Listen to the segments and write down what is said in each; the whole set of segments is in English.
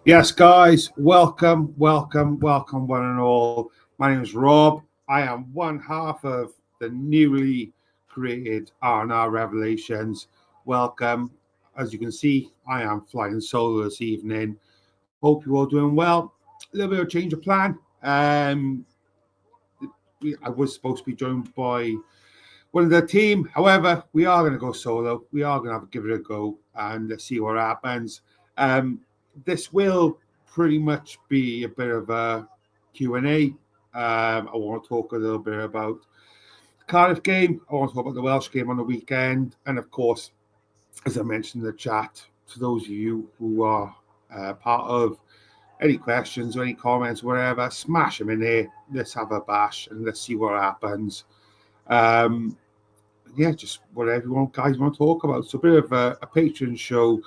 Yes, guys, welcome, one and all. My name is Rob. I am one half of the newly created R&R Revelations. Welcome. As you can see, I am flying solo this evening. Hope you're all doing well. A little bit of a change of plan. I was supposed to be joined by one of the team. However, we are going to go solo. We are going to give it a go and let's see what happens. This will pretty much be a bit of a Q&A. I want to talk a little bit about the Cardiff game. I want to talk about the Welsh game on the weekend. And of course, as I mentioned in the chat, to those of you who are part of any questions or any comments, whatever, smash them in there. Let's have a bash and let's see what happens. Just whatever you guys want to talk about. So a bit of a Patreon show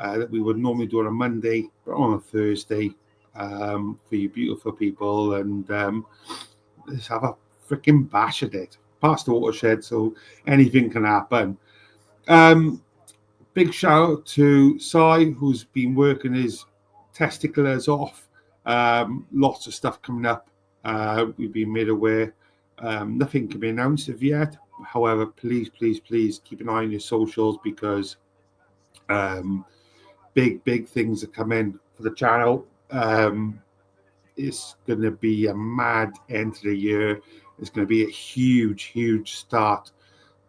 that we would normally do on a Monday, but on a Thursday for you beautiful people. And let's have a freaking bash at it. Past the watershed, so anything can happen. Big shout out to Sai, who's been working his testiculars off. Lots of stuff coming up. We've been made aware. Nothing can be announced as yet. However, please keep an eye on your socials because big things are coming for the channel. It's going to be a mad end to the year. It's going to be a huge start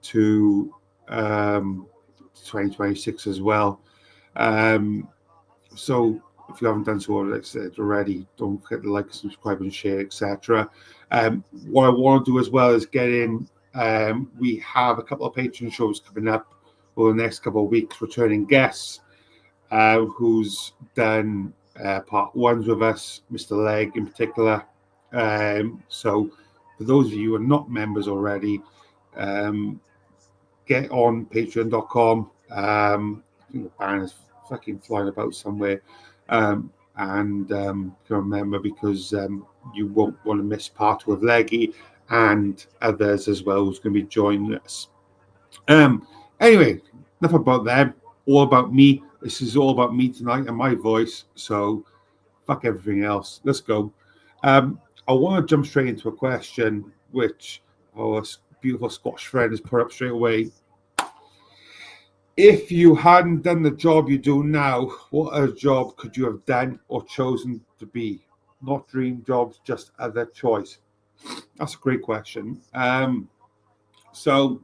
to 2026 as well. So if you haven't done so already, don't forget to like, subscribe, and share, etc. What I want to do as well is get in. We have a couple of Patreon shows coming up over the next couple of weeks. Returning guests, who's done part ones with us, Mr. Legg in particular. So for those of you who are not members already, get on patreon.com. I think the banner's fucking flying about somewhere. And remember, because you won't want to miss part with Leggy and others as well who's going to be joining us. Anyway, enough about them. All about me. This is all about me tonight and my voice. So fuck everything else. Let's go. I want to jump straight into a question which our beautiful Scottish friend has put up straight away. If you hadn't done the job you do now, what other job could you have done or chosen to be? Not dream jobs, just other choice. That's a great question. So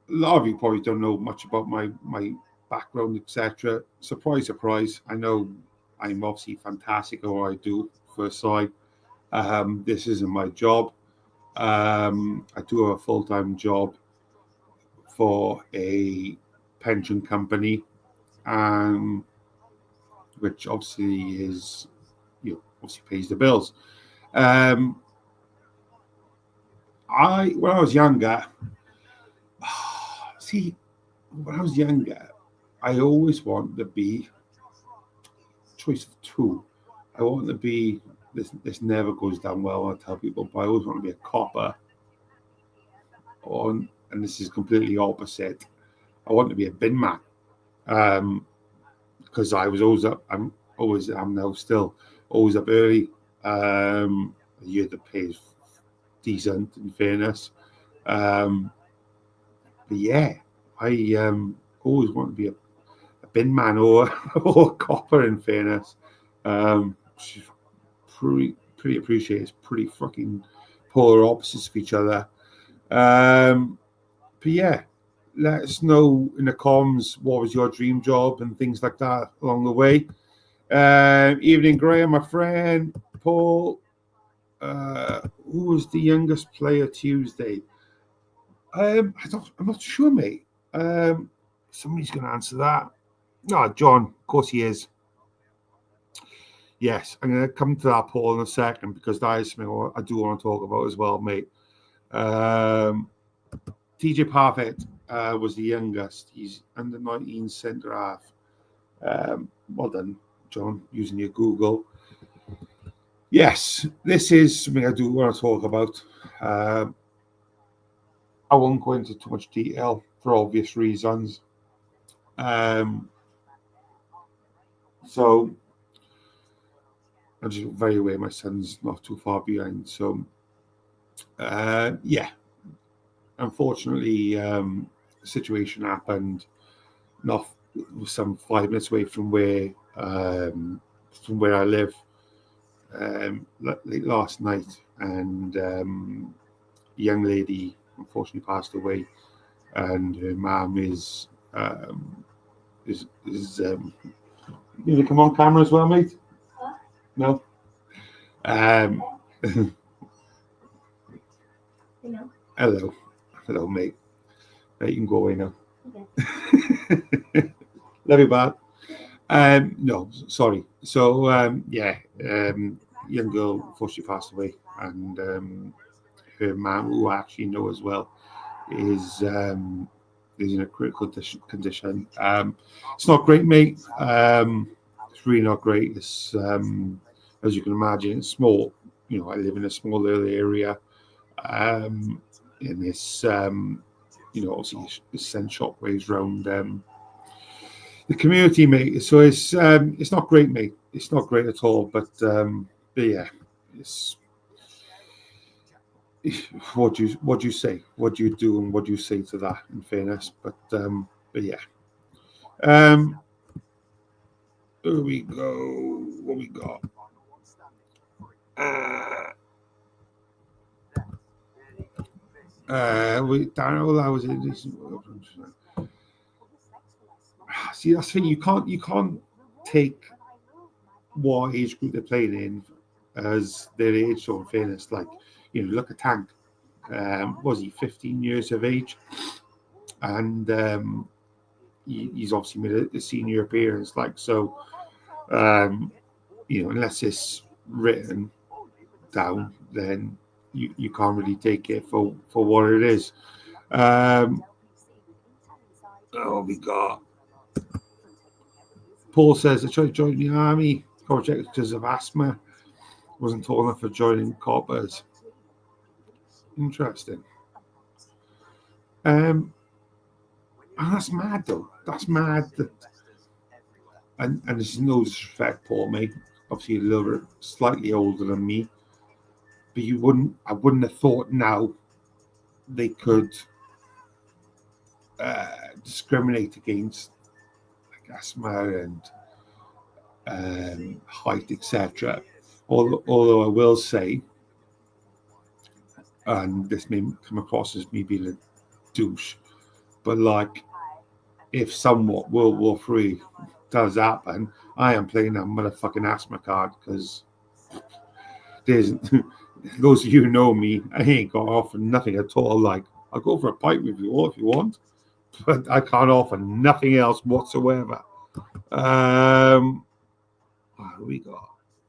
a lot of you probably don't know much about my background, etc. Surprise. I know I'm obviously fantastic at what I do first sight. This isn't my job. I do have a full-time job for a pension company, which obviously is, obviously pays the bills. When I was younger, I always wanted to be choice of two. I want to be this never goes down well when I tell people, but I always want to be a copper. And this is completely opposite. I want to be a bin man. Because I was always up. I'm now still always up early. A year that pays decent, in fairness. But yeah, I always want to be a bin man or a copper, in fairness. Pretty appreciate it's pretty fucking polar opposites of each other. But yeah, let us know in the comms what was your dream job and things like that along the way. Evening, Graham, my friend. Paul, who was the youngest player Tuesday? I'm not sure, mate. Somebody's going to answer that. No, John, of course he is. Yes, I'm going to come to that, Paul, in a second, because that is something I do want to talk about as well, mate. TJ Parfit was the youngest. He's under 19 centre half. Well done, John, using your Google. Yes, this is something I do want to talk about. I won't go into too much detail for obvious reasons. So I'm just very aware my son's not too far behind. So, yeah, unfortunately, the situation happened not some 5 minutes away from where I live late last night, and a young lady unfortunately passed away, and her mum is you gonna come on camera as well, mate? No. Hello, mate. You can go away now. Okay. Love you, Bob. No, sorry. So, young girl unfortunately passed away, and her mum, who I actually know as well, is in a critical condition. It's not great, mate. It's really not great. It's as you can imagine, it's small. You know, I live in a small little area. In this, obviously, it's sent shockwaves around the community, mate. So it's not great, mate. It's not great at all. But yeah, it's what do you say? What do you do, and what do you say to that? In fairness, but yeah. Here we go. What we got? Darryl, I was in this. See, that's the thing. You can't take what age group they're playing in as their age. So, in fairness, like, look at Tank. Was he 15 years of age? And he's obviously made a senior appearance. Like, so, unless it's written down, then you can't really take it for what it is. We got Paul says I tried to join the army, got rejected because of asthma. Wasn't tall enough for joining coppers. Interesting. And that's mad, though. That's mad. And this is no disrespect, Paul, mate. Obviously, a little bit slightly older than me. But I wouldn't have thought now they could discriminate against like asthma and height, etc. Although I will say, and this may come across as me being a douche, but like, if somewhat World War III does happen, I am playing that motherfucking asthma card, because there's those of you who know me, I ain't got offer nothing at all. Like, I'll go for a pint with you all if you want, but I can't offer nothing else whatsoever. What do we got?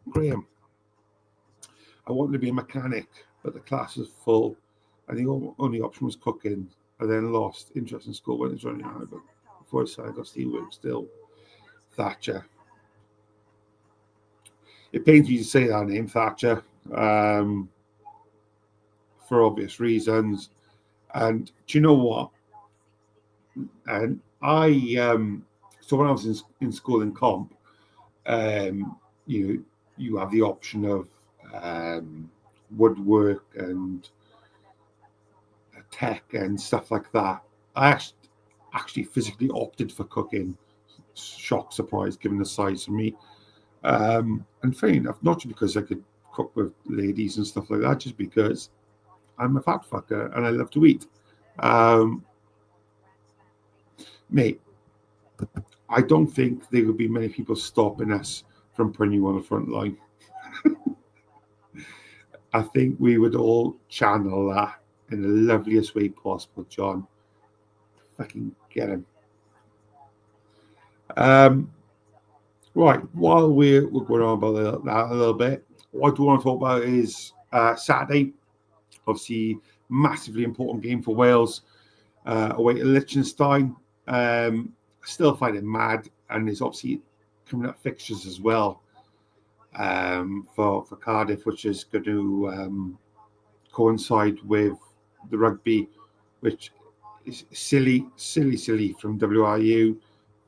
Graham. I wanted to be a mechanic, but the class was full. I think the only option was cooking. I then lost interest in school, went into running high, but before I started, I got steelwork still. Thatcher. It pains me to say that name, Thatcher, for obvious reasons. And do you know what? And so when I was in school in comp, you have the option of woodwork and tech and stuff like that. I actually physically opted for cooking. Shock, surprise, given the size of me. And fair enough, not just because I could cook with ladies and stuff like that, just because I'm a fat fucker and I love to eat. Mate, I don't think there would be many people stopping us from putting you on the front line. I think we would all channel that in the loveliest way possible, John. Fucking get him. Right, while we're going on about that a little bit, what I do want to talk about is Saturday. Obviously, massively important game for Wales away to Liechtenstein. Still find it mad, and there's obviously coming up fixtures as well for Cardiff, which is going to coincide with the rugby, which is silly from WRU,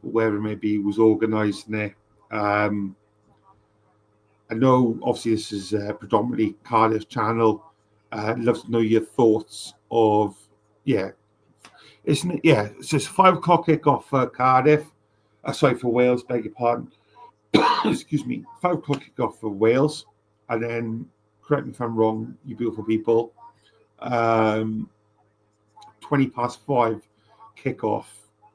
wherever it may be, was organising it. I know, obviously, this is predominantly Cardiff channel. I'd love to know your thoughts of, isn't it? Yeah, it's just 5 o'clock kickoff for Cardiff. Sorry, for Wales, beg your pardon. Excuse me. 5 o'clock kickoff for Wales. And then, correct me if I'm wrong, you beautiful people, 5:20 kickoff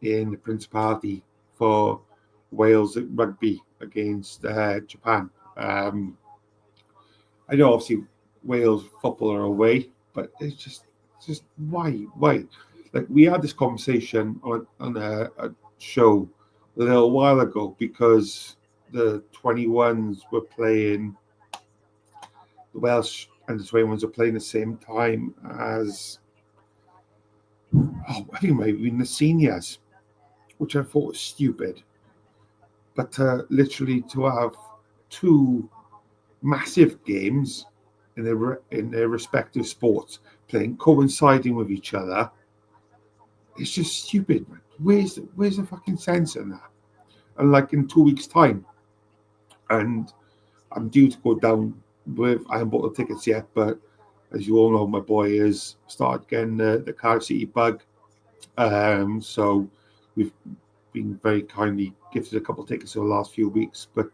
in the Principality for Wales rugby against Japan. I know, obviously, Wales football are away, but it's just why? Like, we had this conversation on a show a little while ago because the 21s were playing, the Welsh and the 21s are playing the same time as, I think it might have been the seniors, which I thought was stupid. But literally to have 2 massive games in their respective sports playing, coinciding with each other, it's just stupid, man. Where's the fucking sense in that? And like in 2 weeks' time, and I'm due to go down with, I haven't bought the tickets yet, but as you all know, my boy has started getting the Cardiff City bug. So we've been very kindly gifted a couple of tickets over the last few weeks, but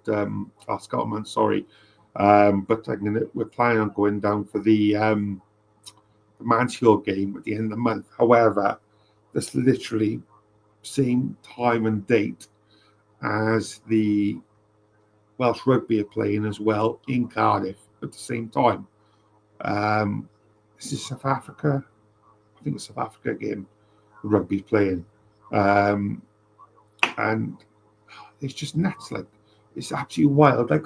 last couple of months, sorry. But we're planning on going down for the Mansfield game at the end of the month. However, that's literally same time and date as the Welsh rugby are playing as well in Cardiff at the same time. This is South Africa. I think it's South Africa game the rugby's playing. And it's just nuts. Like, it's absolutely wild. Like,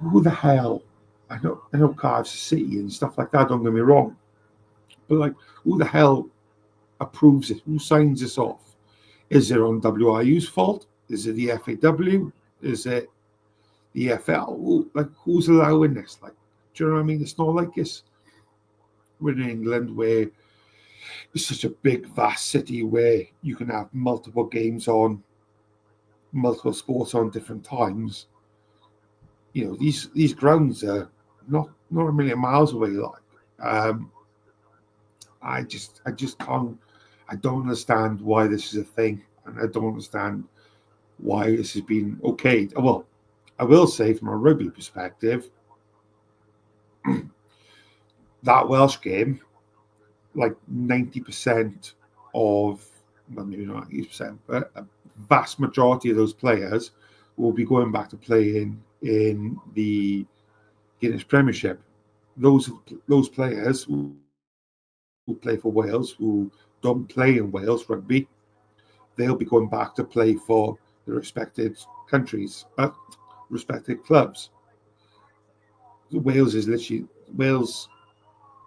who the hell? I know Cardiff City and stuff like that, don't get me wrong. But like, who the hell approves it? Who signs this off? Is it on WIU's fault? Is it the FAW? Is it the EFL? Who's allowing this? Like, do you know what I mean? It's not like this. We're in England where it's such a big, vast city where you can have multiple games on, multiple sports on different times. You know, these grounds are not a million miles away. Like, I just can't. I don't understand why this is a thing, and I don't understand why this has been okayed. Well, I will say from a rugby perspective, that Welsh game, like 90% of, well, maybe not 90%, but a vast majority of those players will be going back to playing in the Guinness Premiership. Those players who play for Wales, who don't play in Wales rugby, they'll be going back to play for the respected countries, respected clubs. Wales,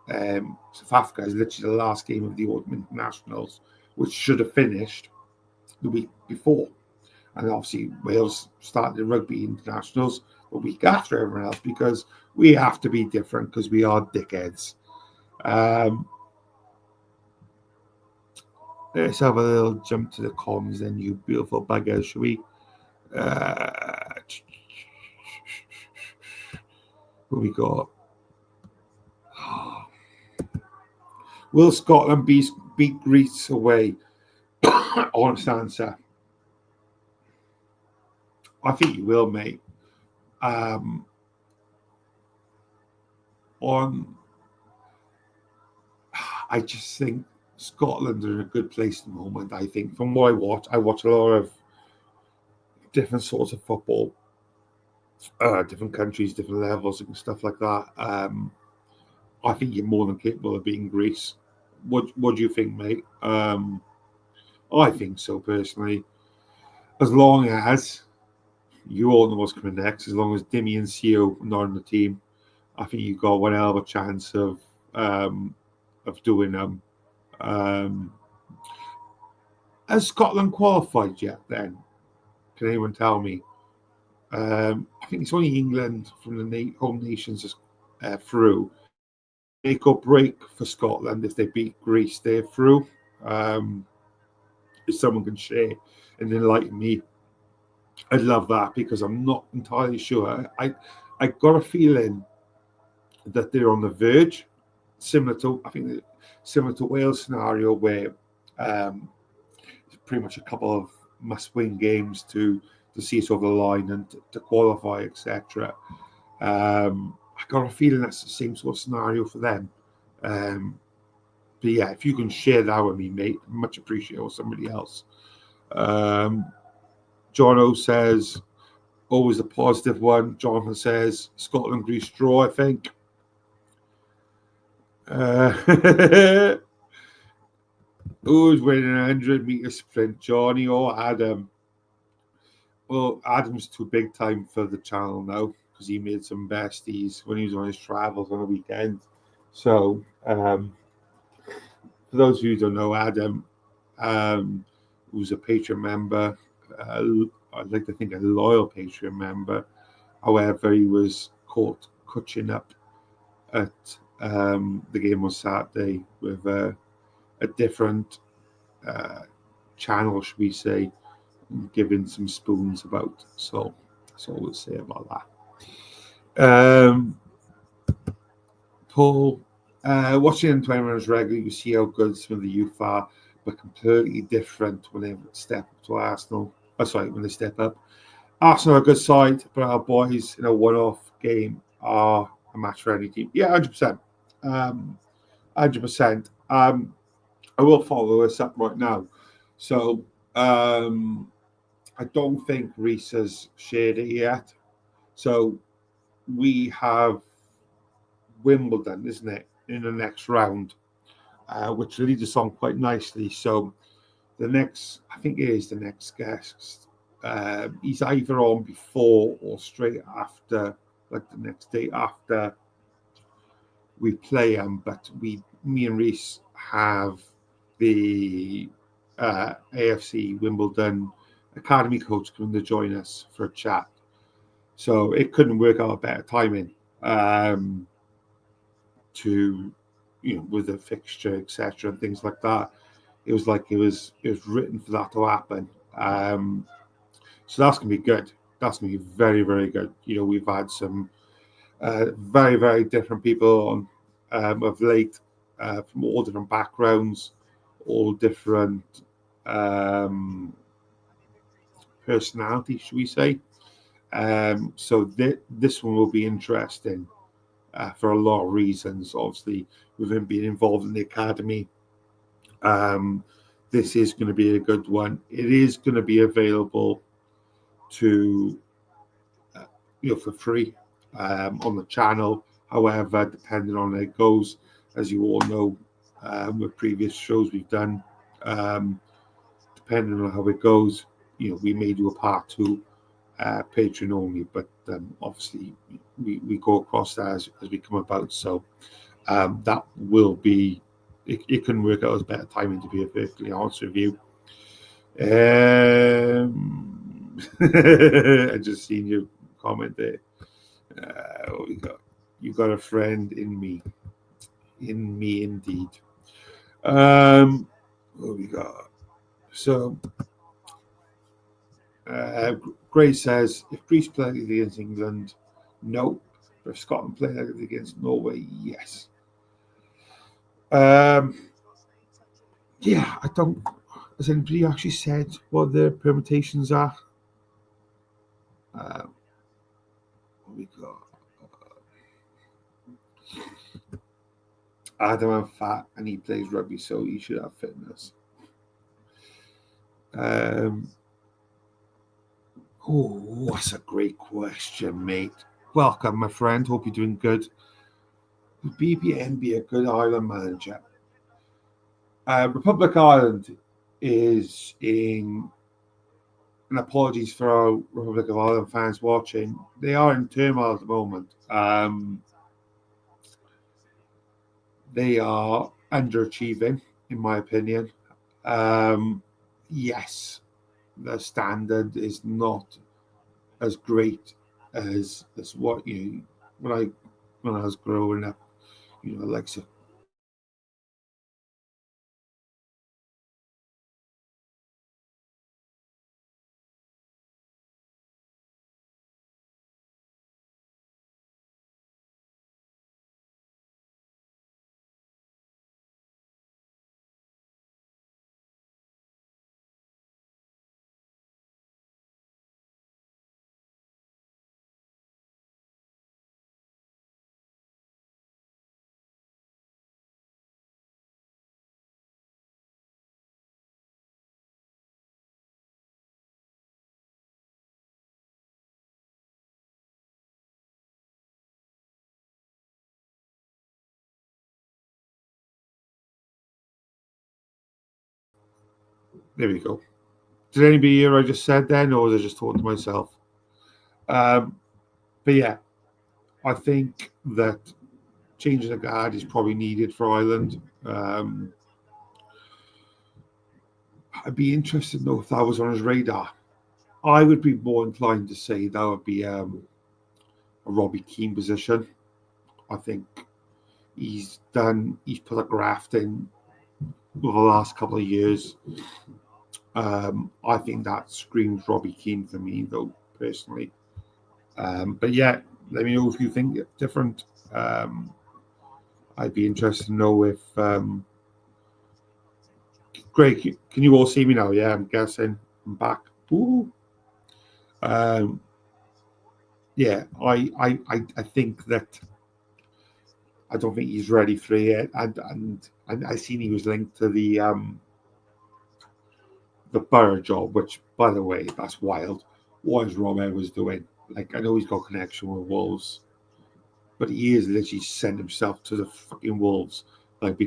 South Africa is literally the last game of the autumn internationals, which should have finished the week before. And obviously, Wales started the rugby internationals a week after everyone else because we have to be different because we are dickheads. Let's have a little jump to the comms then, you beautiful buggers, shall we? What we got? Will Scotland beat Greece away? Honest answer. I think you will, mate. I just think Scotland are in a good place at the moment. I think from what I watch a lot of different sorts of football, different countries, different levels and stuff like that. I think you're more than capable of beating Greece. What do you think, mate? I think so personally. As long as you all know what's coming next, as long as Dimmy and Seo are not on the team, I think you've got one hell of a chance of doing them. Has Scotland qualified yet then? Can anyone tell me? I think it's only England from the home nations is through. Make or break for Scotland if they beat Greece, they're through. If someone can share and enlighten me, I'd love that because I'm not entirely sure. I I got a feeling that they're on the verge, similar to Wales scenario where pretty much a couple of must-win games to see us over the line and to qualify, etc. I got a feeling that's the same sort of scenario for them. But yeah, if you can share that with me, mate, much appreciated, or somebody else. John O says, always a positive one. Jonathan says, Scotland, Greece draw, I think. Who's winning a 100-meter sprint, Johnny or Adam? Well, Adam's too big time for the channel now because he made some besties when he was on his travels on the weekend. So, for those of you who don't know, Adam, who's a Patreon member, I'd like to think a loyal Patreon member. However, he was caught catching up at the game on Saturday with a different channel, should we say, giving some spoons about. So that's all we'll say about that. Paul, watching N21 regularly, you see how good some of the youth are, but completely different when they step up to Arsenal. When they step up. Arsenal are a good side, but our boys in a one-off game are a match for any team. Yeah, 100%. 100%. I will follow this up right now. So, I don't think Reese has shared it yet. So we have Wimbledon, isn't it, in the next round, which leads us on quite nicely. So I think it is the next guest. He's either on before or straight after, like the next day after we play him. But me and Reese have the AFC Wimbledon academy coach coming to join us for a chat. So it couldn't work out a better timing with the fixture, etc., and things like that. It was written for that to happen. So that's gonna be good. That's gonna be very, very good. We've had some very, very different people on of late from all different backgrounds, all different personalities, should we say? So this one will be interesting for a lot of reasons. Obviously, with him being involved in the academy, this is going to be a good one. It is going to be available to for free on the channel. However, depending on how it goes, as you all know, with previous shows we've done, depending on how it goes, we may do a part 2. Patreon only, but obviously we go across that as we come about. So that will be it can work out as better timing, to be perfectly honest with you. I just seen your comment there. What we got? You got a friend in me indeed. What we got? So Gray says, if Greece play against England, no. But if Scotland play against Norway, yes. Yeah, I don't. Has anybody actually said what the permutations are? What we got? Adam and fat, and he plays rugby, so he should have fitness. Oh, that's a great question, mate. Welcome, my friend. Hope you're doing good. Would BBN be a good Ireland manager? Republic Ireland is in, and apologies for our Republic of Ireland fans watching, they are in turmoil at the moment. They are underachieving, in my opinion. Yes, the standard is not as great as what when I was growing up, like There we go. Did anybody hear what I just said then, or was I just talking to myself? But yeah, I think that changing the guard is probably needed for Ireland. I'd be interested to know if that was on his radar. I would be more inclined to say that would be a Robbie Keane position. I think he's put a graft in over the last couple of years. I think that screams Robbie Keane for me, though, personally. But yeah, let me know if you think it's different. I'd be interested to know if Greg, can you all see me now? Yeah, I'm guessing I'm back. Ooh. Yeah, I think that I don't think he's ready for it yet. And I seen he was linked to the Borough job, which, by the way, that's wild. What is Rob Edwards doing? Like, I know he's got connection with Wolves, but he is literally sent himself to the fucking Wolves, like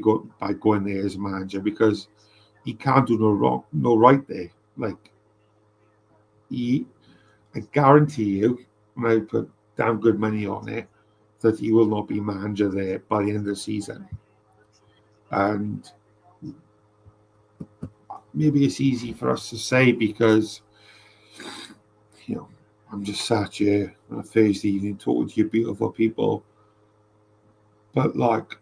by going there as a manager, because he can't do no wrong, no right there. Like, I guarantee you, and I put damn good money on it, that he will not be manager there by the end of the season. And maybe it's easy for us to say because, I'm just sat here on a Thursday evening talking to you beautiful people. But, like,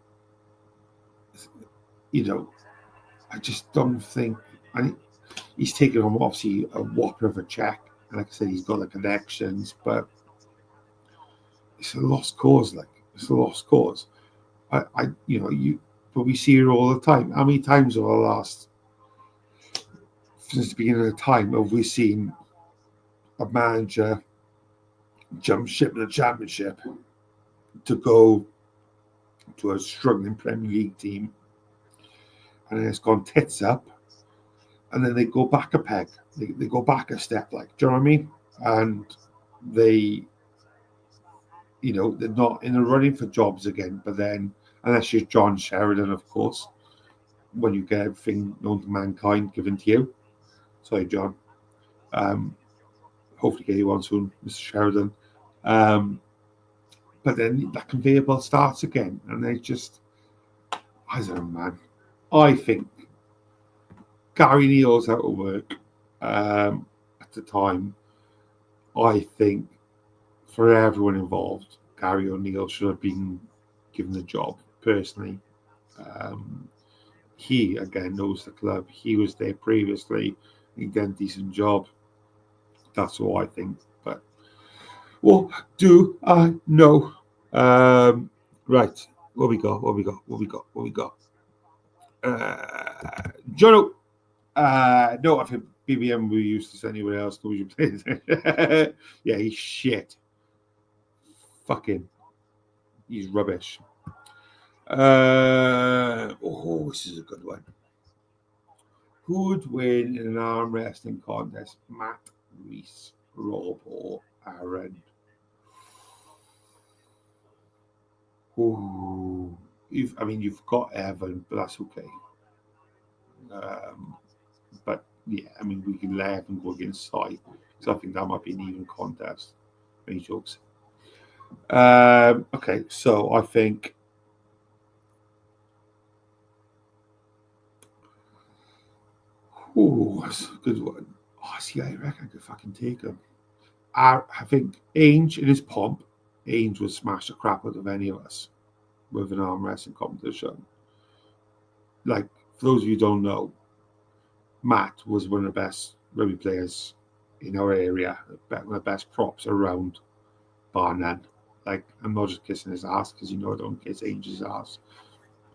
I just don't think. And he's taken on, obviously, a whopper of a check. And like I said, he's got the connections, but it's a lost cause. It's a lost cause. But we see it all the time. How many times over the last, since the beginning of the time, have we seen a manager jump ship in the championship to go to a struggling Premier League team, and then it's gone tits up, and then they go back a peg, they go back a step, do you know what I mean? And they, they're not in the running for jobs again. But then, unless you're John Sheridan, of course, when you get everything known to mankind given to you. Sorry, John. Hopefully get you on soon, Mr. Sheridan. But then that conveyor belt starts again, and they just, I don't know, man. I think Gary Neal's out of work at the time. I think for everyone involved, Gary O'Neill should have been given the job, personally. He, again, knows the club. He was there previously. He did a decent job. That's all I think. But, well, do I know? Right. What we got? Jono. No, I think BBM will use this anywhere else. Nobody should play it. Yeah, he's shit. Fucking. He's rubbish. This is a good one. Who would win in an arm wrestling contest? Matt, Reese, Rob, or Aaron? Ooh. You've got Evan, but that's okay. But yeah, we can let Evan go against Sai, because I think that might be an even contest. Any jokes? Okay, so I think. That's a good one. See, I reckon I could fucking take him. I think Ainge, in his pomp, Ainge would smash the crap out of any of us with an arm wrestling competition. Like, for those of you who don't know, Matt was one of the best rugby players in our area, one of the best props around, bar none. Like, I'm not just kissing his ass, because I don't kiss Ainge's ass,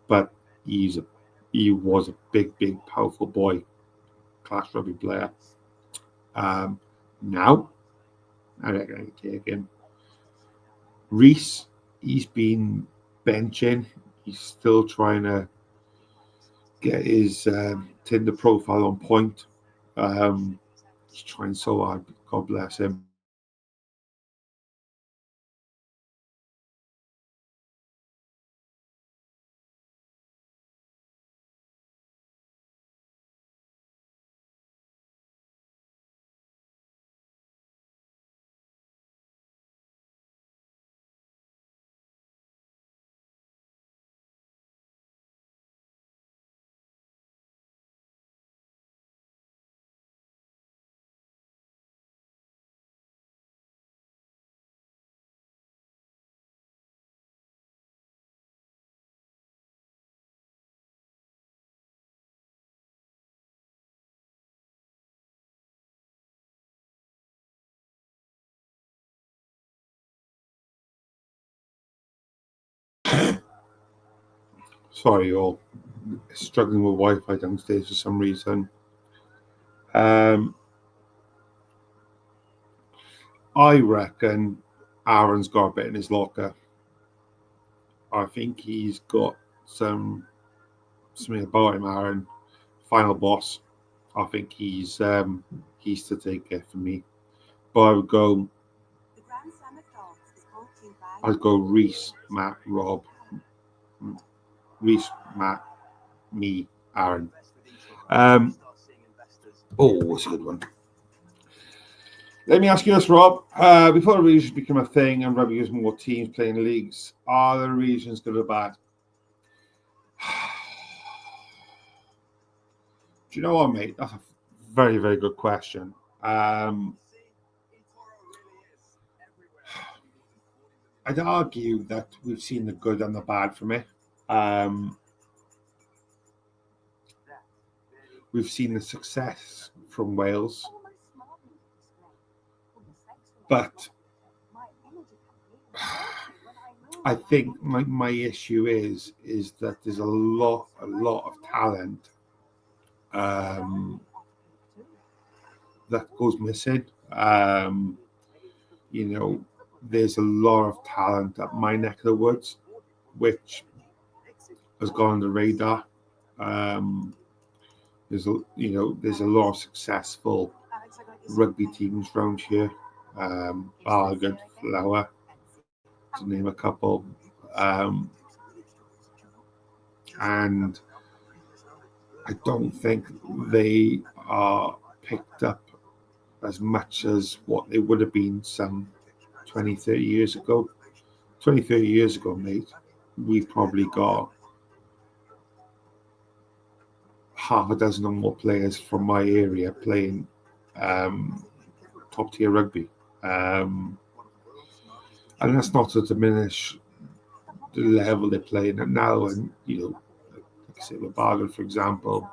but he was a big, powerful boy, class rugby player. Now, I reckon I could take him. Reese, he's been benching. He's still trying to get his Tinder profile on point. He's trying so hard. God bless him. Sorry, all struggling with Wi-Fi downstairs for some reason. I reckon Aaron's got a bit in his locker. I think he's got something about him, Aaron. Final boss. I think he's to take it for me. But I'd go Reese, Matt, Rob. Reese, Matt, me, Aaron. What's a good one? Let me ask you this, Rob. Before the regions become a thing and rugby has more teams playing leagues, are the regions good or bad? Do you know what, mate? That's a very, very good question. I'd argue that we've seen the good and the bad from it. We've seen the success from Wales, but I think my issue is that there's a lot of talent that goes missing. There's a lot of talent at my neck of the woods, which has gone on the radar. There's a lot of successful rugby teams around here. Bargain, Flower, to name a couple. And I don't think they are picked up as much as what they would have been some 20, 30 years ago. 20, 30 years ago, mate, we've probably got half a dozen or more players from my area playing top tier rugby. And that's not to diminish the level they're playing at now. And, like I say, with Bargain, for example,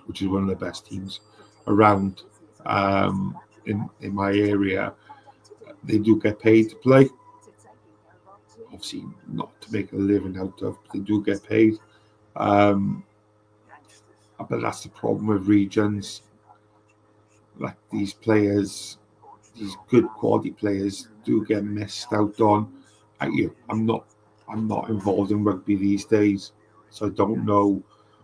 which is one of the best teams around in my area, they do get paid to play. Obviously, not to make a living out of, but they do get paid. But that's the problem with regions. Like these players, these good quality players, do get missed out on. I'm not involved in rugby these days, so I don't know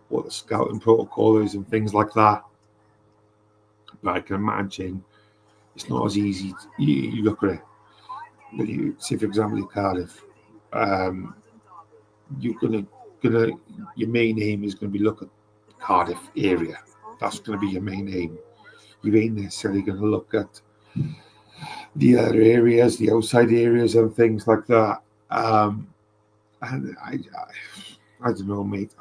what the scouting protocol is and things like that. But I can imagine it's not as easy. You look at it. Say, for example, Cardiff. You're gonna your main aim is going to be look at the Cardiff area. That's going to be your main aim. You ain't necessarily going to look at the other areas, the outside areas, and things like that. And I don't know, mate.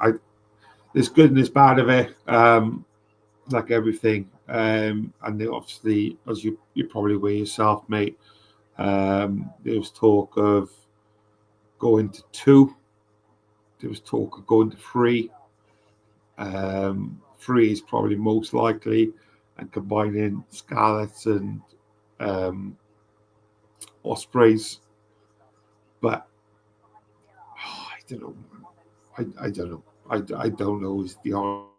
There's good and there's bad of it, like everything. And obviously, as you're probably aware yourself, mate, there was talk of going to 2. There was talk of going to 3. 3 is probably most likely, and combining Scarlets and Ospreys. But I don't know. I don't know. I don't know is the honest.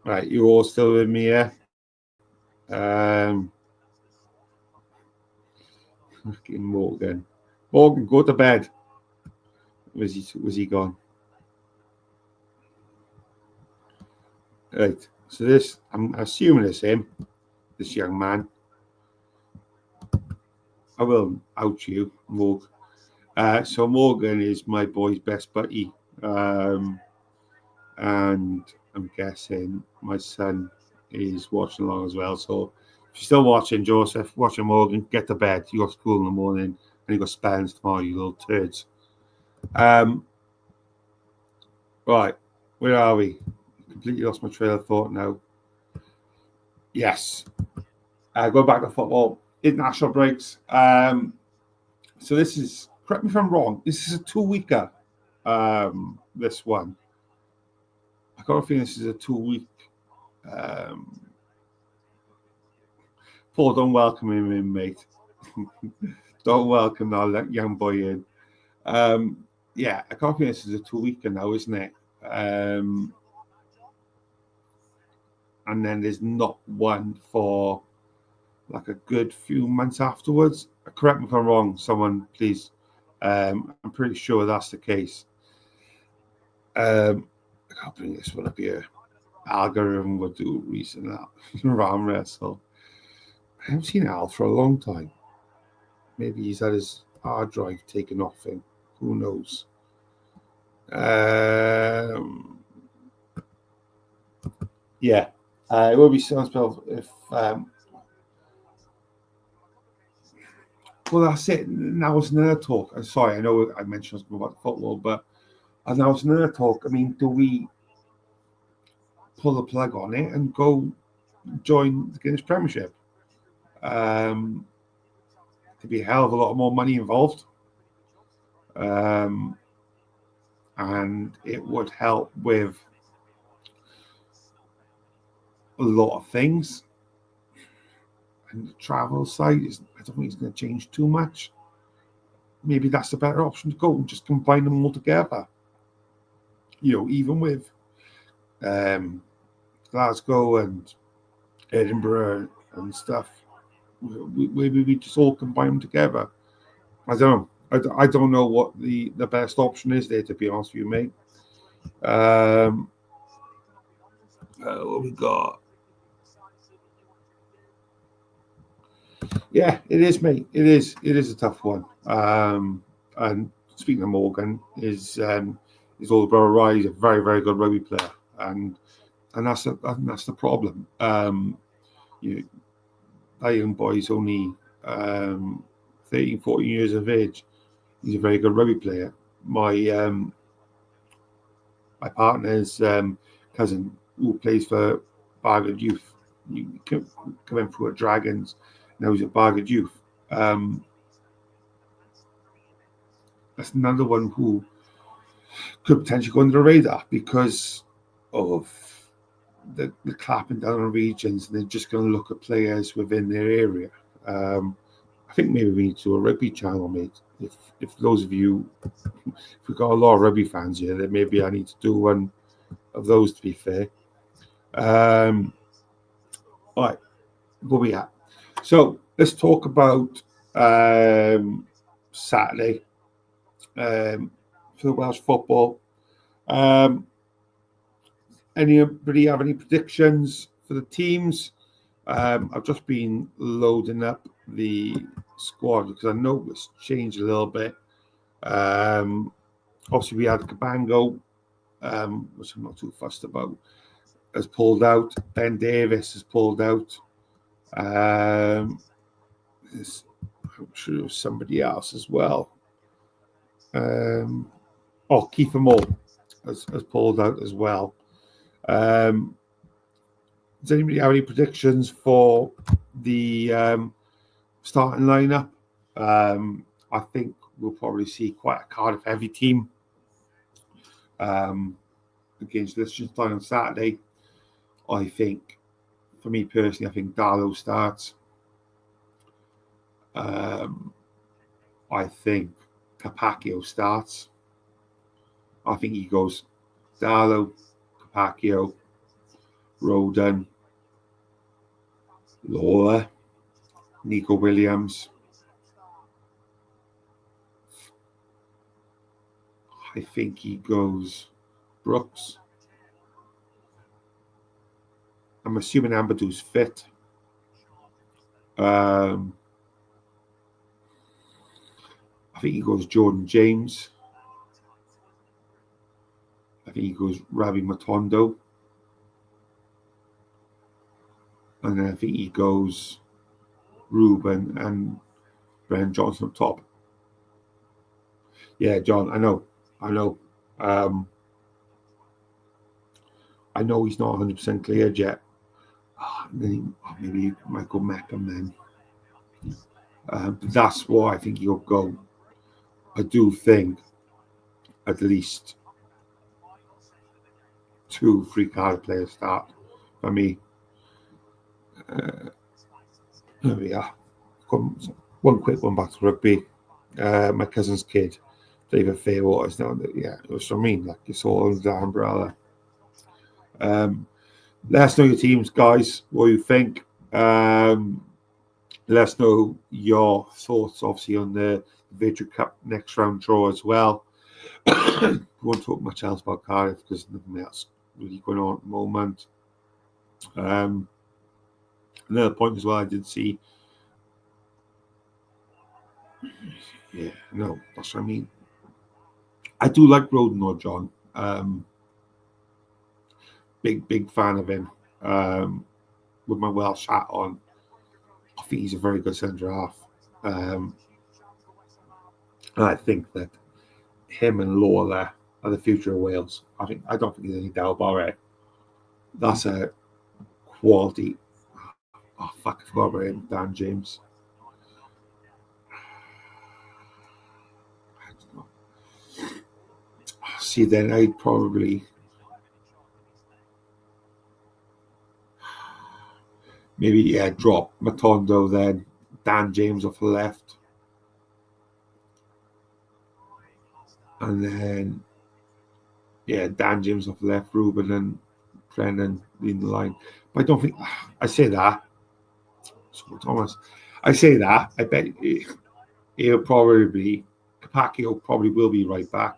Right, you all still with me here? Fucking Morgan. Morgan, go to bed. Was he gone? Right. So this, I'm assuming it's him. this young man. I will out you, Morg. So Morgan is my boy's best buddy. And I'm guessing my son is watching along as well. So if you're still watching, Joseph, watching Morgan, get to bed. You got school in the morning and you got spells tomorrow, you little turds. Right, where are we? Completely lost my trail of thought now. Yes. Go back to football. International breaks. So this is, correct me if I'm wrong, this is a 2-weeker, this one. I got a feeling this is a 2-week. Paul, don't welcome him in, mate. Don't welcome that young boy in. Yeah, I got a feeling this is a 2-weeker now, isn't it? And then there's not one for like a good few months afterwards. Correct me if I'm wrong, someone, please. I'm pretty sure that's the case. I can't bring this one up here. Algorithm will do recent arm wrestle. I haven't seen Al for a long time. Maybe he's had his hard drive taken off him. Who knows? Yeah, it will be so spelled if. Well, that's it. Now it's nerd talk. I'm sorry, I know I mentioned something about football, but now it's nerd talk. I mean, do we pull the plug on it and go join the Guinness Premiership? There'd be a hell of a lot more money involved. And it would help with a lot of things. And the travel side, I don't think it's going to change too much. Maybe that's the better option to go and just combine them all together. Even with Glasgow and Edinburgh and stuff, maybe we just all combine them together. I don't know. I don't know what the best option is there, to be honest with you, mate. What we got? Yeah, it is, mate. It is a tough one. And speaking of Morgan, his older brother Rai is a very, very good rugby player, and that's the problem. That young boy's only 13, 14 years of age. He's a very good rugby player. My partner's cousin, who plays for Bargard Youth, coming through at Dragons. Now he's at Bargard Youth. That's another one who could potentially go under the radar because of the clapping down on regions, and they're just going to look at players within their area. I think maybe we need to do a rugby channel, mate. If those of you, if we've got a lot of rugby fans here, then maybe I need to do one of those, to be fair. All right, where we at? So let's talk about Saturday for the Welsh football. Anybody have any predictions for the teams? I've just been loading up the squad because I know it's changed a little bit. Obviously, we had Cabango, which I'm not too fussed about, has pulled out. Ben Davis has pulled out. I'm sure there was somebody else as well. Kiefer Moore has pulled out as well. Does anybody have any predictions for the starting lineup? I think we'll probably see quite a Cardiff heavy team against Liechtenstein on Saturday. I think, for me personally, I think Darlow starts. I think Capaccio starts. I think he goes Darlow, Capaccio, Roden, Lawler, Nico Williams. I think he goes Brooks. I'm assuming Amadou's fit. I think he goes Jordan James. I think he goes Ravi Matondo. And then I think he goes Ruben and Brennan Johnson up top. Yeah, John, I know. I know he's not 100% cleared yet. Maybe he might go Meckham then. But that's why I think he'll go. I do think at least 2-3 Cardiff players start for me. There we are. One quick one back to rugby. My cousin's kid, David Fairwater's now. Yeah, it was for me. Like you saw under the umbrella. Let us know your teams, guys. What you think? Let us know your thoughts, obviously, on the Victory Cup next round draw as well. We won't talk much else about Cardiff because nothing else really going on at the moment. Another point as well, I did see. Yeah, no, that's what I mean. I do like Roden or John. Big fan of him. With my Welsh hat on, I think he's a very good centre half. And I think that him and Lawler are the future of Wales. I don't think there's any doubt about it. That's a quality. Oh fuck! I forgot about him, Dan James. I don't know. See, then I'd probably maybe drop Matondo, then Dan James off the left, and then Dan James off the left, Ruben and Brennan in the line. But I don't think I say that. So Thomas, I say that. I bet he'll probably be Capaccio probably will be right back,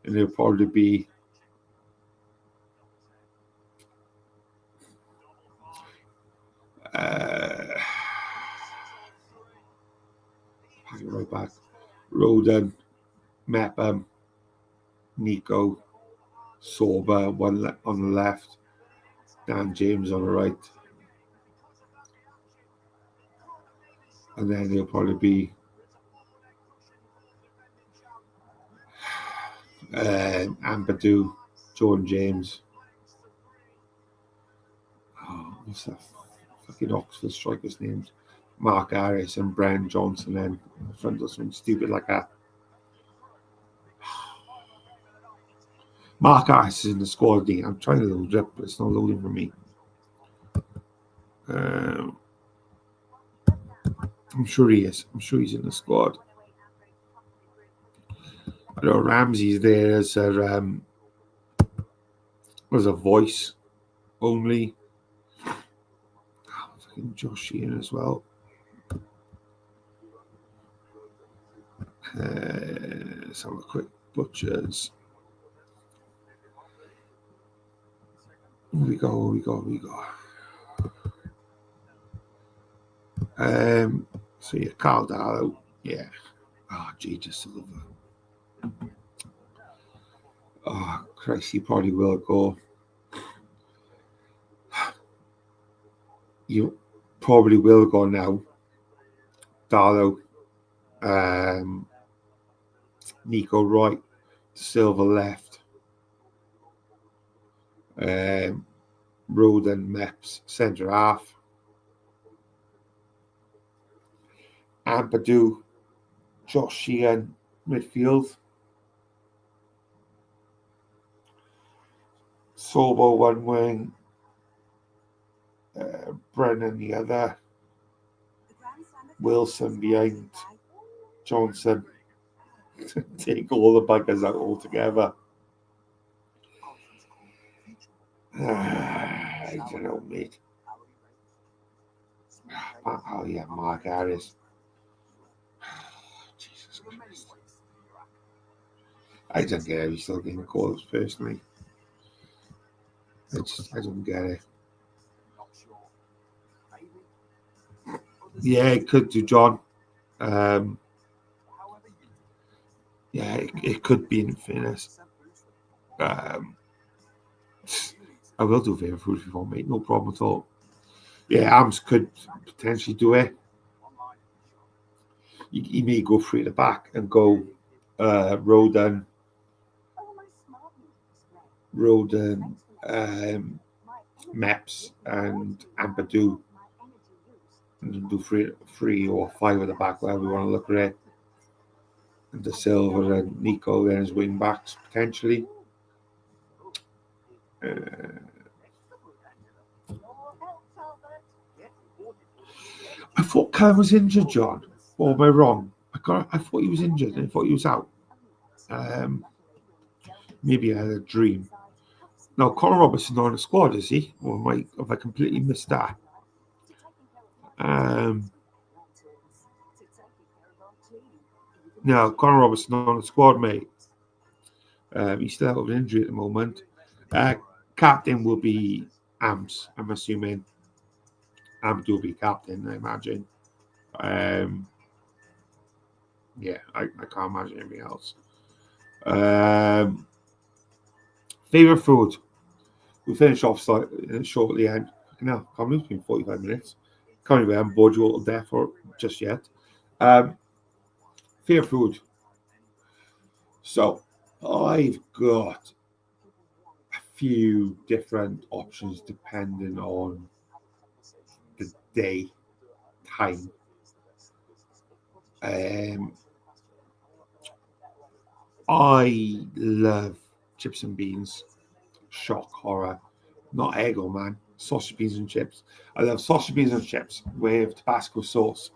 and he'll probably be right back. Roden, Mepham, Nico, Sorba one on the left, Dan James on the right, and then he'll probably be Ampadu, Jordan James. Oh, what's that fucking Oxford striker's names? Mark Harris and Brennan Johnson. Then front does something stupid like that. Mark Harris is in the squad. I'm trying to load it up, but it's not loading for me. I'm sure he is. I'm sure he's in the squad. I know Ramsey's there as a voice only. Fucking Josh Sheehan as well. Let's have a quick butchers. Here we go. So Carl Darlow, yeah. Oh, Jesus Silver. Oh, Christ, he probably will go. You probably will go now. Darlow, Nico right, Silver left, Roden, Meps, centre half, Ampadu, Josh Sheehan, midfield, Sorbo one wing, Brennan the other, Wilson behind Johnson. Take all the buggers out altogether. I don't know, mate. Oh, yeah, Mark Harris. Jesus Christ. I don't get it. He's still getting calls personally. I don't get it. Yeah, it could do, John. Yeah, it could be, in fairness. I will do favourite food if you want, mate. No problem at all. Yeah, Arms could potentially do it. You may go through the back and go Roden, Meps, and Ampadu. And do three or five at the back, wherever we want to look at it. And De Silva and Nico then as wing backs, potentially. I thought Kyle was injured, John. Or am I wrong? I thought he was injured. I thought he was out. Maybe I had a dream. Now, Conor Robertson's not on the squad, is he? Or have I completely missed that? No, Conor Robertson's not on the squad, mate. He's still out of an injury at the moment. Captain will be Ams, I'm assuming. Ams will be captain, I imagine. Yeah, I can't imagine anything else. Favourite food? We'll finish off shortly. And no, can't believe it's been 45 minutes. Can't even I'm bored you all to death for just yet. Favourite food? So, I've got a few different options depending on the day, time. I love chips and beans, shock horror, not egg or man, sausage beans and chips. I love sausage beans and chips with Tabasco sauce.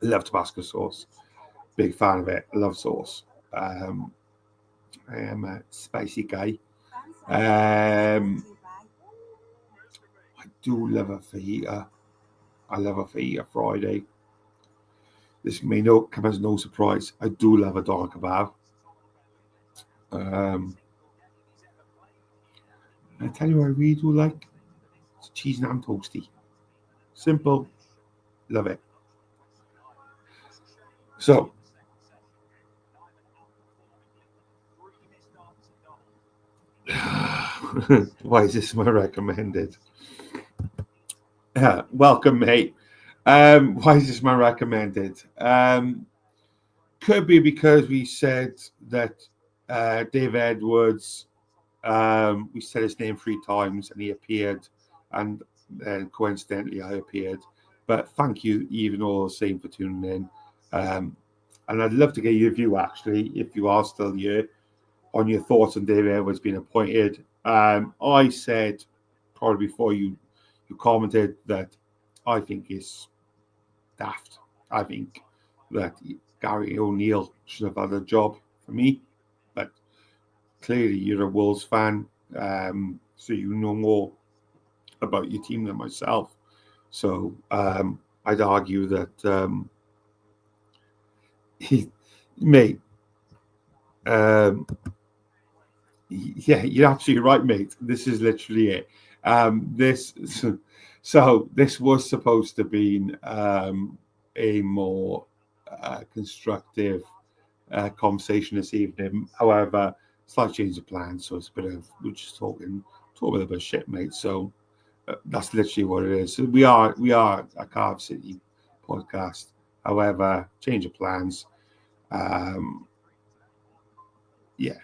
I love Tabasco sauce. Big fan of it. I love sauce. I am a spicy guy. I do love a fajita. I love a fajita Friday. This may not come as no surprise. I do love a doner kebab. I tell you what I really do like. It's cheese and ham toasty. Simple. Love it. So, why is this my recommended? Welcome, mate. Why is this my recommended? Could be because we said that Dave Edwards, we said his name 3 times and he appeared, and then coincidentally I appeared. But thank you, even all the same, for tuning in. And I'd love to get your view, actually, if you are still here, on your thoughts on Dave Edwards being appointed. I said, probably before you commented, that I think it's daft. I think that Gary O'Neill should have had a job for me. But clearly you're a Wolves fan, so you know more about your team than myself. So I'd argue that mate, yeah, you're absolutely right, mate. This is literally it. This was supposed to be a more constructive conversation this evening. However, slight change of plans, so it's a bit of we're just talking a bit of shit, mate. So that's literally what it is. So we are a Cardiff City podcast. However, change of plans. Yeah,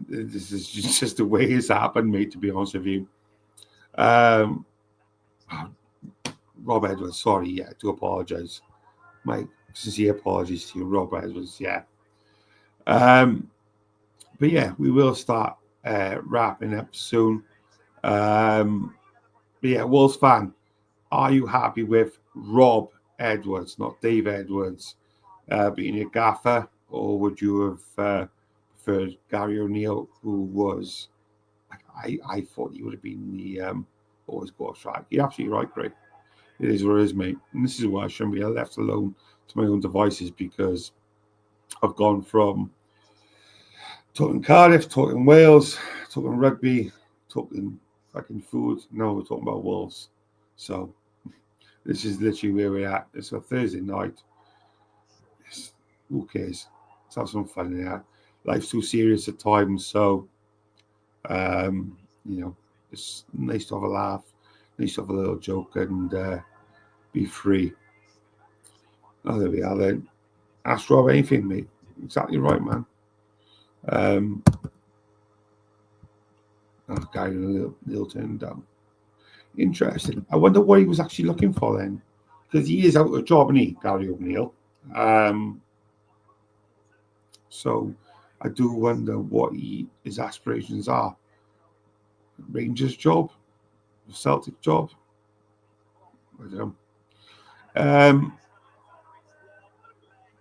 this is just the way it's happened, mate. To be honest with you, Rob Edwards. Sorry, yeah, I do apologise. My sincere apologies to you, Rob Edwards. Yeah. But yeah, we will start wrapping up soon. But yeah, Wolves fan, are you happy with Rob Edwards, not Dave Edwards, being your gaffer, or would you have preferred Gary O'Neill, who was, I thought he would have been the always go track. You're absolutely right, Greg. It is what it is, mate. And this is why I shouldn't be left alone to my own devices, because I've gone from talking Cardiff, talking Wales, talking rugby, talking fucking food. Now we're talking about Wolves. So This is literally where we're at. It's a Thursday night. Who cares? Let's have some fun in there. Life's too serious at times, so it's nice to have a laugh, nice to have a little joke, and be free. Oh, there we are then. Ask Rob anything, mate. Exactly right, man. Gary O'Neill turned down. Interesting. I wonder what he was actually looking for then, because he is out of job, isn't he, Gary O'Neill? So I do wonder what his aspirations are. Rangers job, Celtic job. I don't know.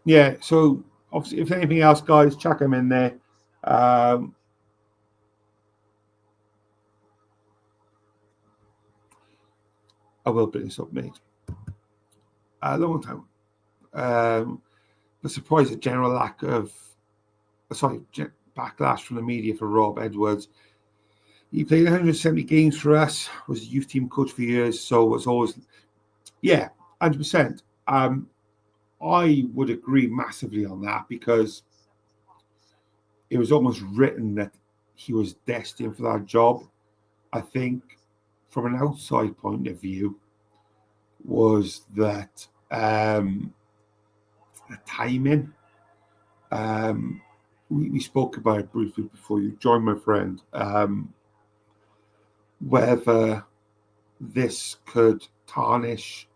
Yeah. So obviously, if anything else, guys, chuck him in there. I will bring this up, mate. A long time. The surprise at general lack of, backlash from the media for Rob Edwards. He played 170 games for us, was a youth team coach for years, so was always, 100%. I would agree massively on that because it was almost written that he was destined for that job. I think from an outside point of view was that the timing. We spoke about it briefly before you joined, my friend, whether this could tarnish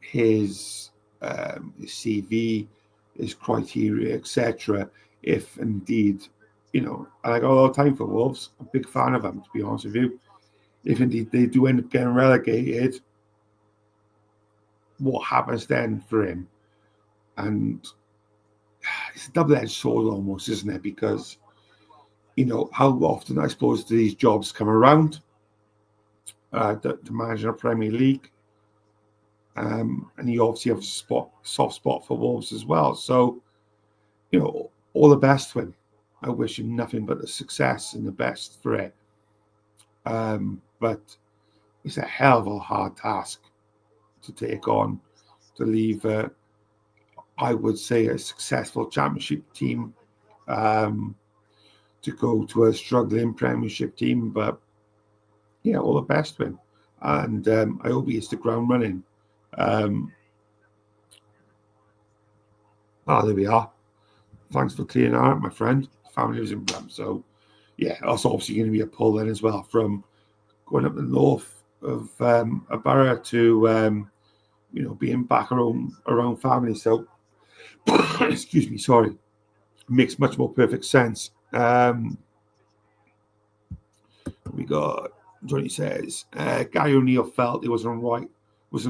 his CV, his criteria, etc. If indeed, and I got a lot of time for Wolves, I'm a big fan of them, to be honest with you. If indeed they do end up getting relegated, what happens then for him? And it's a double-edged sword almost, isn't it? Because, how often, I suppose, do these jobs come around to manage a Premier League? And you obviously have a soft spot for Wolves as well. So, all the best to him. I wish him nothing but the success and the best for it. But it's a hell of a hard task to take on, to leave, I would say, a successful championship team to go to a struggling Premiership team. But, all the best to him. And I hope he hits the ground running. There we are. Thanks for clearing out, my friend. Family lives in Brum, so that's obviously going to be a pull then as well from going up the north of a borough to being back around family. So excuse me, sorry, makes much more perfect sense. We got Johnny says Gary O'Neill felt it was in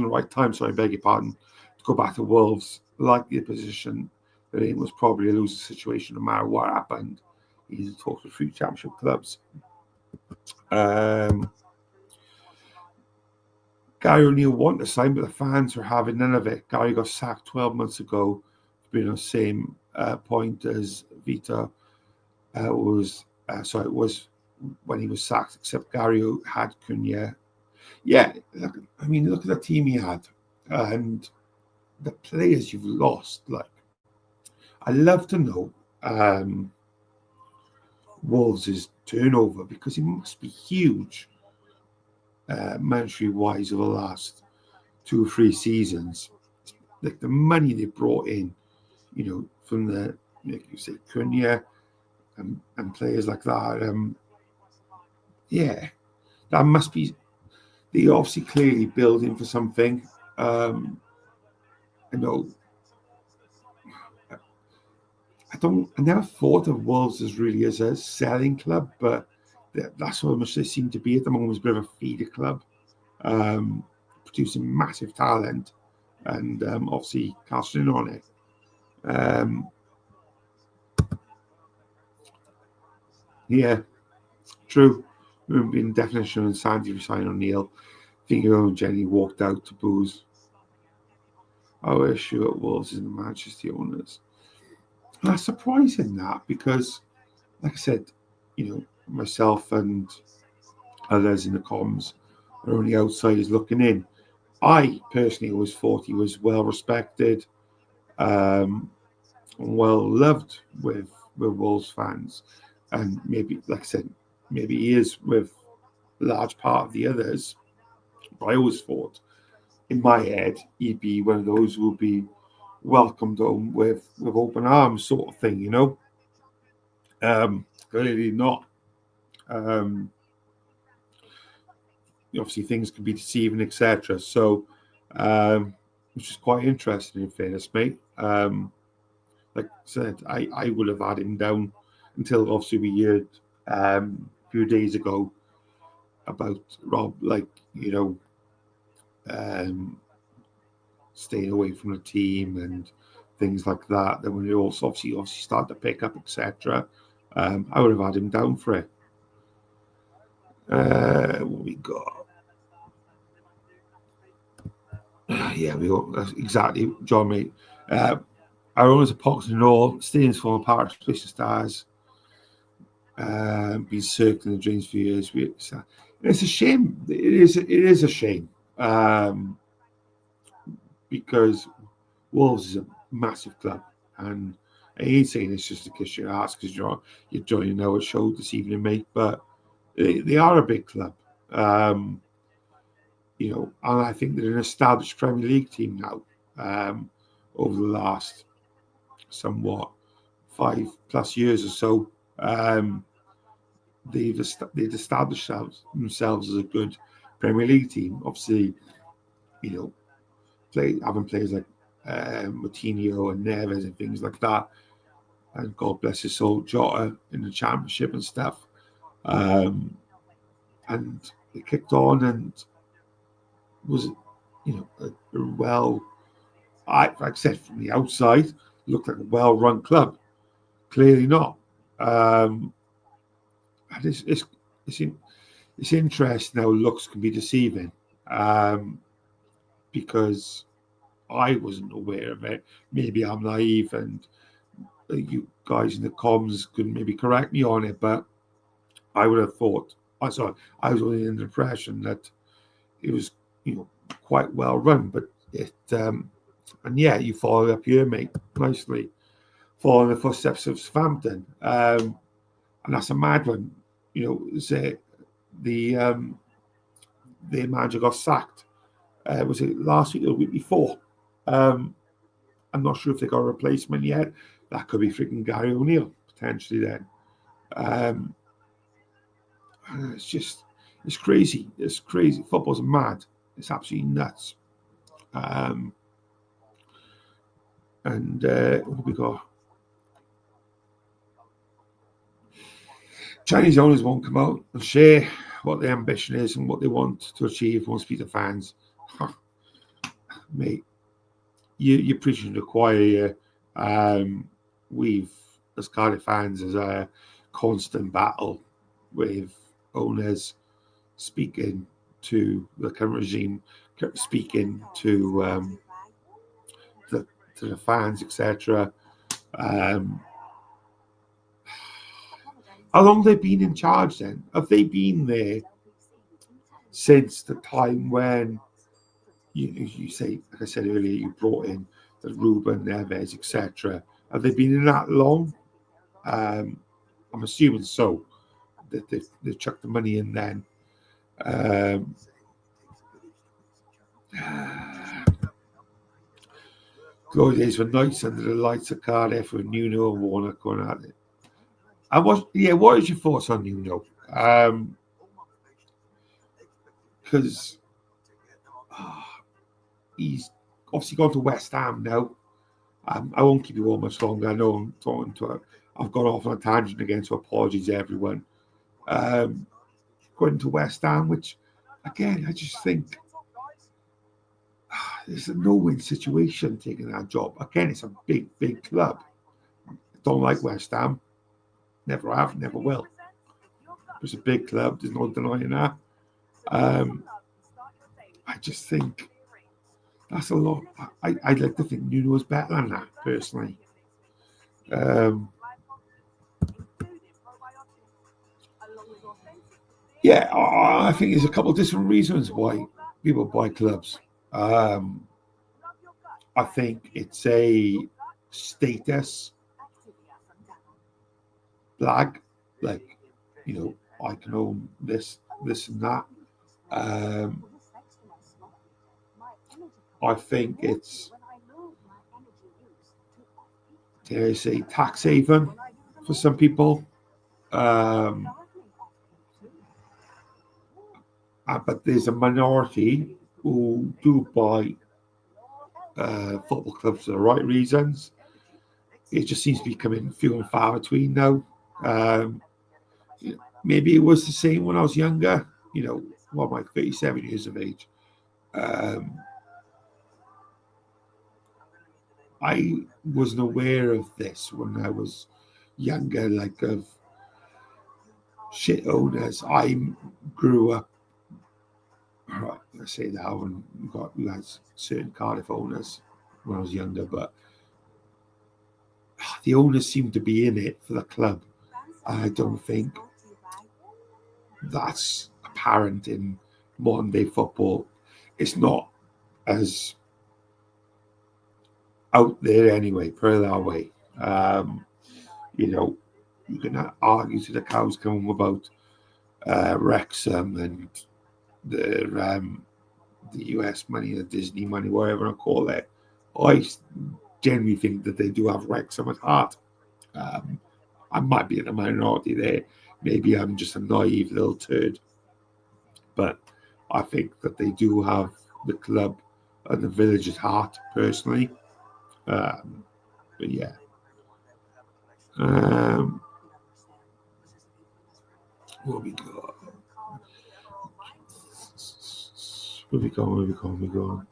the right time. Sorry, beg your pardon. To go back to Wolves, like the position that it was probably a losing situation no matter what happened. He's talked to 3 championship clubs. Gary O'Neill wanted to sign, but the fans were having none of it. Gary got sacked 12 months ago, being on the same point as Vita was. It was when he was sacked, except Gary had Cunha. Yeah, look at the team he had and the players you've lost. Like, I'd love to know Wolves' turnover, because it must be huge, monetary-wise, over the last 2 or 3 seasons. Like the money they brought in, from the, like you say, Cunha and players like that. That must be. They obviously clearly building for something. I never thought of Wolves as really as a selling club, but that's what much they seem to be at the moment. It's a bit of a feeder club, producing massive talent, and obviously casting on it. True. Being definition and Sandy for signing O'Neill. Finger and Jenny walked out to booze. Our issue at Wolves is the Manchester owners. That's surprising, that, because, like I said, myself and others in the comms are only outsiders looking in. I personally always thought he was well respected, well loved with Wolves fans, and maybe, like I said, maybe he is with a large part of the others. But I always thought, in my head, he'd be one of those who would be welcomed home with open arms, sort of thing, Clearly not. Obviously, things can be deceiving, etc. So, which is quite interesting, in fairness, mate. Like I said, I would have had him down until obviously we heard a few days ago about Rob, staying away from the team and things like that. Then when it also obviously started to pick up, etc., I would have had him down for it. What we got? Yeah, we got exactly, John, mate. Our owners are pockets and all, stadiums full of participation stars. Been circling the drains for years. It's a shame. It is a shame, because Wolves is a massive club, and I ain't saying it's just to kiss your ass because you're joining our show this evening, mate. But they are a big club, and I think they're an established Premier League team now. Over the last somewhat 5+ years or so, they've established themselves as a good Premier League team. Obviously, having players like Moutinho and Neves and things like that, and God bless his soul, Jota in the Championship and stuff. And it kicked on and was, like I said, from the outside, looked like a well-run club. Clearly not. And it's interesting how looks can be deceiving, because I wasn't aware of it. Maybe I'm naive, and you guys in the comms could maybe correct me on it, but I would have thought, I was under the impression that it was, quite well run, but it, and yeah, you follow up here, mate, nicely, following the footsteps of Southampton, and that's a mad one. The manager got sacked. Was it last week or the week before? I'm not sure if they got a replacement yet. That could be freaking Gary O'Neill potentially then. It's crazy. It's crazy. Football's mad. It's absolutely nuts. And what we got? Chinese owners won't come out and share what their ambition is and what they want to achieve once speak to fans. Mate, you're preaching to the choir here. We've, as Cardiff fans, is a constant battle with owners speaking to the current regime, speaking to the fans, etc. How long have they been in charge then? Have they been there since the time when you say, like I said earlier, you brought in the Ruben, Neves, etc. Have they been in that long? I'm assuming so. That they chucked the money in then. Glory days were nights under the lights of Cardiff with Nuno and Warner going at it. What is your thoughts on Nuno? Because he's obviously gone to West Ham now. I won't keep you all much longer. I know I'm talking to I've gone off on a tangent again, so apologies to everyone. Going to West Ham, which, again, I just think it's a no-win situation taking that job. Again, it's a big, big club. I don't like West Ham. Never have, never will. It's a big club. There's no denying that. I just think that's a lot. I'd like to think Nuno's better than that, personally. I think there's a couple of different reasons why people buy clubs. Um, I think it's a status flag, like, I can own this, and that. Um, I think it's, dare I say, tax haven for some people. But there's a minority who do buy football clubs for the right reasons. It just seems to be coming few and far between now. Maybe it was the same when I was younger. What am I, 37 years of age? I wasn't aware of this when I was younger, like of shit owners. I grew up, right, I say that when we had certain Cardiff owners when I was younger, but the owners seem to be in it for the club. I don't think that's apparent in modern day football. It's not as out there anyway, put it that way. You can argue to the cows come about Wrexham and the US money, the Disney money, whatever I call it. I genuinely think that they do have Wrexham at heart. I might be in a minority there. Maybe I'm just a naive little turd. But I think that they do have the club and the village at heart, personally. But yeah. What we got? Where we going?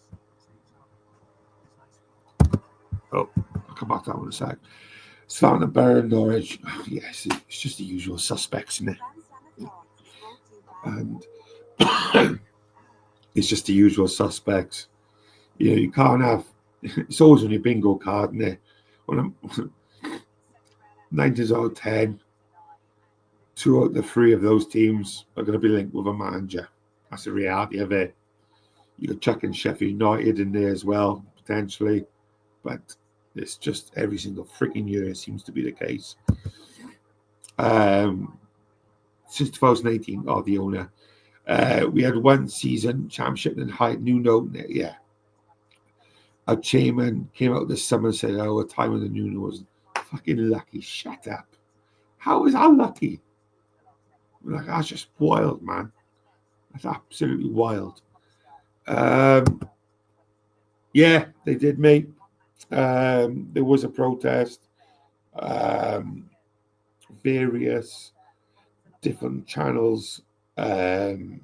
Oh, I'll come back to that one in a sec. Starting at Barron, Norwich. Yes, it's just the usual suspects, isn't it? And it's just the usual suspects. You can't have. It's always on your bingo card, isn't it? When I'm 9 out of 10, 2 out of the 3 of those teams are going to be linked with a manager. That's the reality of it. You're chucking Sheffield United in there as well, potentially. But it's just every single freaking year seems to be the case. Since 2018, the owner. We had one season championship and hired Nuno. Yeah. Our chairman came out this summer and said, a time when the Nuno was fucking lucky. Shut up. How is that lucky? Like, that's just wild, man. That's absolutely wild. Yeah, they did, mate. There was a protest. Various different channels tried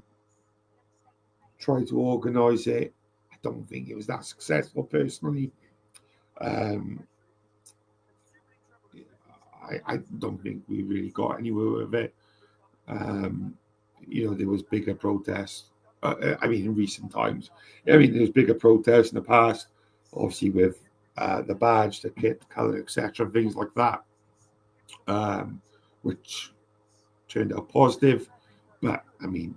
to organise it. I don't think it was that successful, personally. I don't think we really got anywhere with it. There was bigger protests. In recent times. There was bigger protests in the past, obviously with the badge, the kit, the colour, etc., things like that, which turned out positive. But, there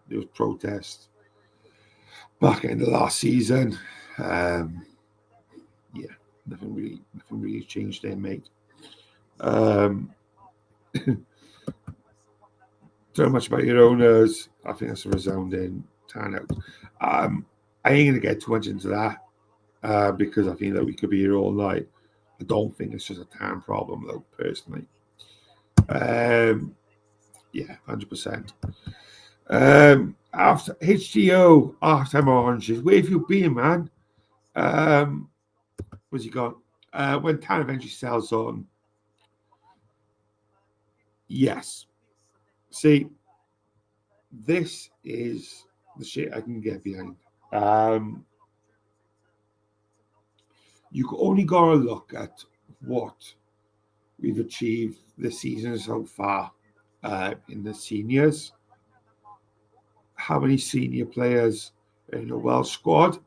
was protests back in the last season. Nothing really changed there, mate. So much about your owners. I think that's a resounding turnout. I ain't going to get too much into that because I think that we could be here all night. I don't think it's just a town problem, though, personally. 100%. After HGO, half-time oranges. Where have you been, man? Where's he gone? When town eventually sells on. Yes. See, this is the shit I can get behind. You only got to look at what we've achieved this season so far in the seniors. How many senior players are in the Welsh squad?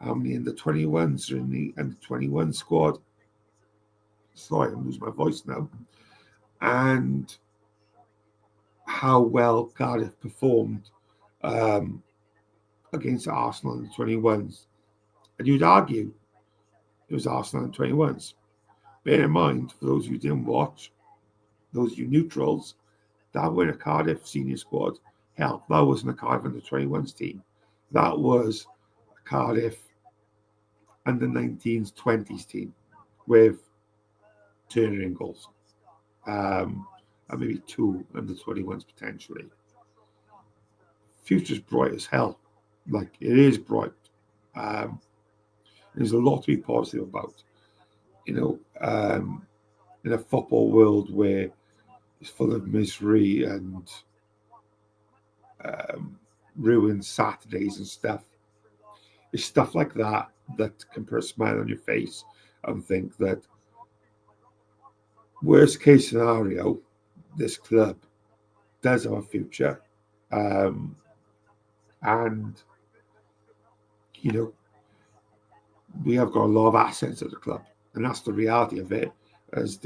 How many in the 21s are in the under 21 squad? Sorry, I'm losing my voice now. And how well Cardiff performed against Arsenal in the 21s. And you'd argue it was Arsenal in the 21s. Bear in mind, for those who didn't watch, those of you neutrals, that were a Cardiff senior squad. Hell, that wasn't a Cardiff under 21s team. That was a Cardiff under 19s, 20s team with Turner in goals. And maybe 2 under 21s potentially. Future's bright as hell. Like, it is bright. There's a lot to be positive about. In a football world where it's full of misery and ruined Saturdays and stuff, it's stuff like that can put a smile on your face and think that worst case scenario, this club does have a future. And, we have got a lot of assets at the club. And that's the reality of it, as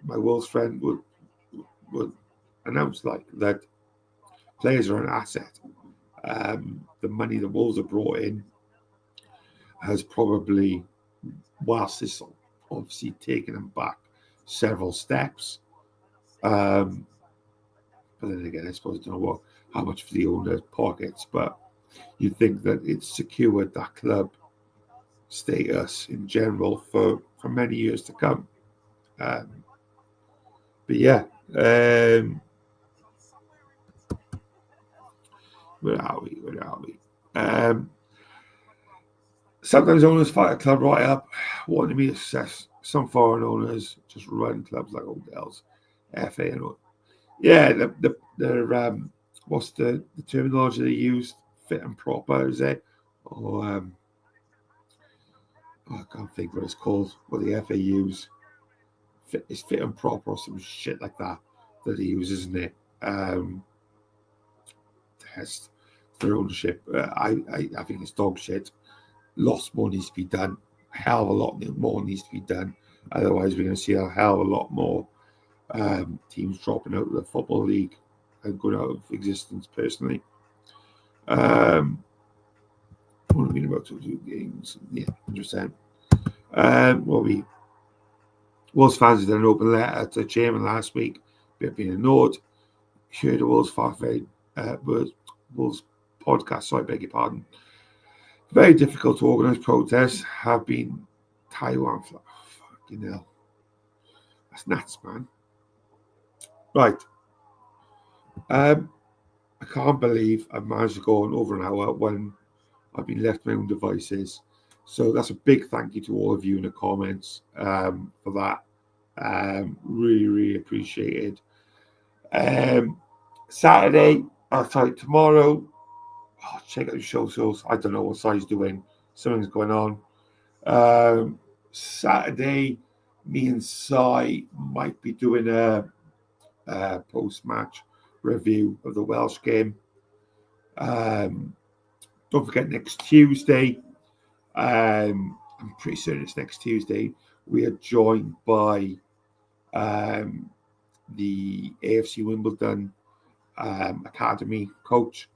my Wolves friend would announce, like, that players are an asset. The money the Wolves have brought in has probably, whilst it's obviously taken them back several steps, but then again, I suppose I don't know how much for the owner's pockets, but you think that it's secured that club status in general for many years to come. But yeah, where are we? Sometimes owners fight a club right up, wanting to be assessed. Some foreign owners just run clubs like hotels, FA and all. Yeah, the what's the terminology they use? Fit and proper, is it? Or I can't think what it's called. What the FA use? It's fit and proper or some shit like that he uses, isn't it? Test for ownership. I think it's dog shit. Lots more needs to be done. A hell of a lot more needs to be done. Otherwise, we're going to see a hell of a lot more teams dropping out of the Football League and going out of existence, personally. What have been about 2 games? Yeah, 100%. Wolves fans did an open letter to the chairman last week. Been ignored. Heard the Wolves podcast. So I beg your pardon. Very difficult to organise protests. Have been Taiwan. Fucking hell. That's nuts, man. Right. I can't believe I've managed to go on over an hour when I've been left to my own devices. So that's a big thank you to all of you in the comments for that. Really, really appreciated. Saturday, tomorrow, check out the show shows. I don't know what size doing. Something's going on. Saturday, me and Sai might be doing a post-match review of the Welsh game. Don't forget, next Tuesday, I'm pretty certain it's next Tuesday, we are joined by the AFC Wimbledon Academy coach.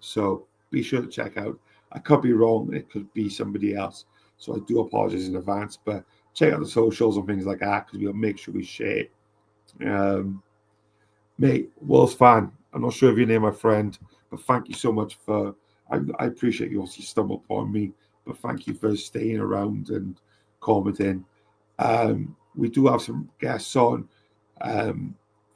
So be sure to check out. I could be wrong. It could be somebody else. So I do apologize in advance, but check out the socials and things like that, because we'll make sure we share it. Mate, Wolves fan, I'm not sure if your name, my friend, but thank you so much for, I appreciate you obviously stumbled upon me, but thank you for staying around and commenting. We do have some guests on.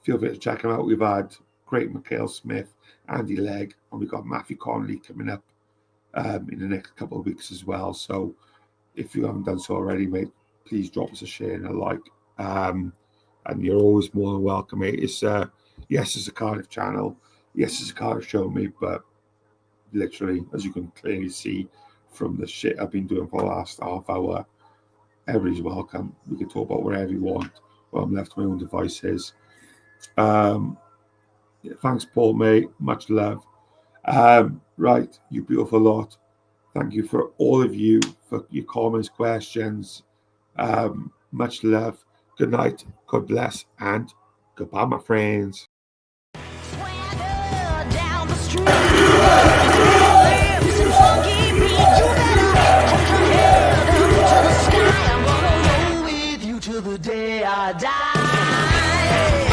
Feel free to check them out. We've had Great Mikhail Smith, Andy Legg, and we've got Matthew Connolly coming up in the next couple of weeks as well. So if you haven't done so already, mate, please drop us a share and a like. And you're always more than welcome, mate. It's yes, it's a Cardiff channel. Yes, it's a Cardiff show, mate, but literally, as you can clearly see from the shit I've been doing for the last half hour, everybody's welcome. We can talk about whatever you want. Well, I'm left to my own devices. Thanks, Paul, mate. Much love. Right, you beautiful lot. Thank you for all of you for your comments, questions. Much love. Good night. God bless, and goodbye, my friends. Swagger down the street. or die.